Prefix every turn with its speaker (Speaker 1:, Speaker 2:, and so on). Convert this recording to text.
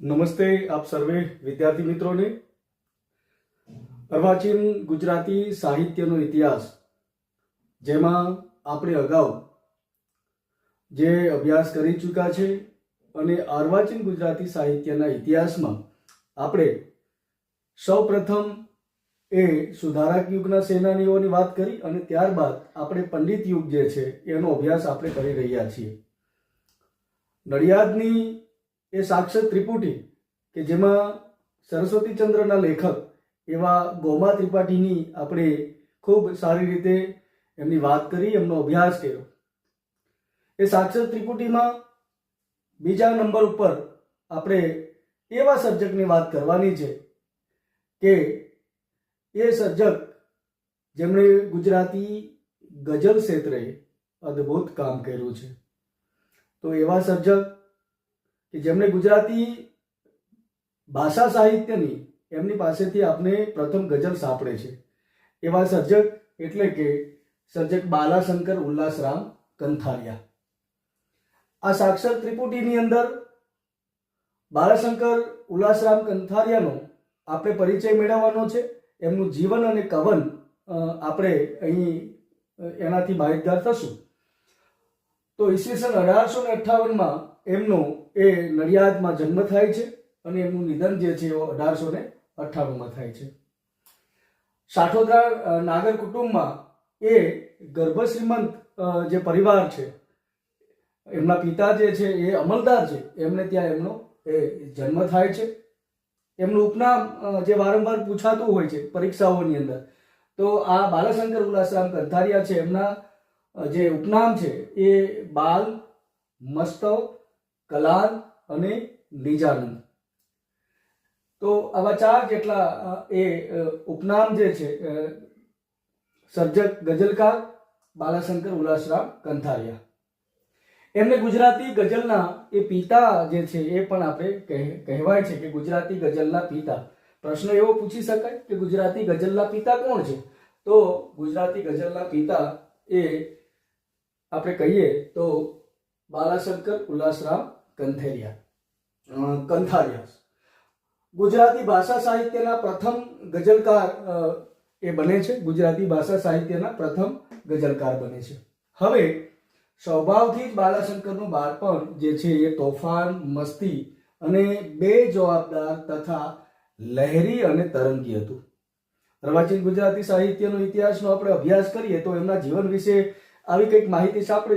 Speaker 1: નમસ્તે આપ સર્વે વિદ્યાર્થી મિત્રોને। અર્વાચીન ગુજરાતી સાહિત્યનો ઇતિહાસ જેમાં આપણે અગાઉ જે અભ્યાસ કરી ચૂક્યા છે અને અર્વાચીન ગુજરાતી સાહિત્યના ઇતિહાસમાં આપણે સૌપ્રથમ એ સુધારક યુગના સેનાનીઓની વાત કરી અને ત્યારબાદ આપણે પંડિત યુગ જે છે એનો અભ્યાસ આપણે કરી રહ્યા છીએ। નડિયાદની એ સાક્ષર ત્રિપુટી કે જેમાં સરસ્વતીચંદ્રના લેખક એવા ગોમા ત્રિપાઠીની આપણે ખૂબ સારી રીતે એમની વાત કરી, એમનો અભ્યાસ કર્યો। એ સાક્ષર ત્રિપુટીમાં બીજા નંબર ઉપર આપણે એવા સર્જકની વાત કરવાની છે કે એ સર્જક જેમણે ગુજરાતી ગઝલ ક્ષેત્રે અદ્ભુત કામ કર્યું છે। તો એવા સર્જક કે જેમણે ગુજરાતી ભાષા સાહિત્યની એમની પાસેથી આપણે પ્રથમ ગઝલ સાંભળે છે એવા સર્જક એટલે કે સર્જક બાલાશંકર ઉલ્લાસરામ કંથારિયા। આ સાક્ષર ત્રિપુટીની અંદર બાલાશંકર ઉલ્લાસરામ કંથારિયાનો આપણે પરિચય મેળવવાનો છે। એમનું જીવન અને કવન આપણે અહીં એનાથી માહિતગાર થશું। તો ઈસવીસન 1858માં એમનો એ નડિયાદમાં જન્મ થાય છે અને એમનું નિધન જે છે એ 1898માં થાય છે। સાઠોદરા નાગર કુટુંબમાં એ ગર્ભશ્રીમંત જે પરિવાર છે, એમના પિતા જે છે એ અમલદાર છે, એમને ત્યાં એમનો એ જન્મ થાય છે। એમનું ઉપનામ જે વારંવાર પૂછાતું હોય છે પરીક્ષાઓની અંદર, તો આ બાલાશંકર ઉલ્લાસરામ કંથારિયા છે, એમના જે ઉપનામ છે એ બાલ, મસ્તવ, કલાન અને નિજાનંદ। તો આવા 4 જેટલા એ ઉપનામ જે છે સર્જક ગઝલકાર બાલાશંકર ઉલ્લાસરામ કંથારિયા। એમને ગુજરાતી ગઝલના એ પિતા જે છે એ પણ આપણે કહેવાય છે કે ગુજરાતી ગઝલના પિતા। પ્રશ્ન એવો પૂછી શકાય કે ગુજરાતી ગઝલના પિતા કોણ છે? તો ગુજરાતી ગઝલના પિતા એ આપણે કહીએ તો બાલાશંકર ઉલ્લાસરામ કંથારિયા। ગુજરાતી ભાષા સાહિત્યના પ્રથમ ગઝલકાર એ બને છે, ગુજરાતી ભાષા સાહિત્યના પ્રથમ ગઝલકાર બને છે। હવે સ્વભાવથી જ બાલાશંકરનું બાળપણ જે છે એ તોફાન, મસ્તી અને બેજવાબદાર તથા લહેરી અને તરંગી હતું। અર્વાચીન ગુજરાતી સાહિત્યનો ઇતિહાસનો આપણે અભ્યાસ કરીએ તો એમના જીવન વિશે આવી કંઈક માહિતી સાંપડે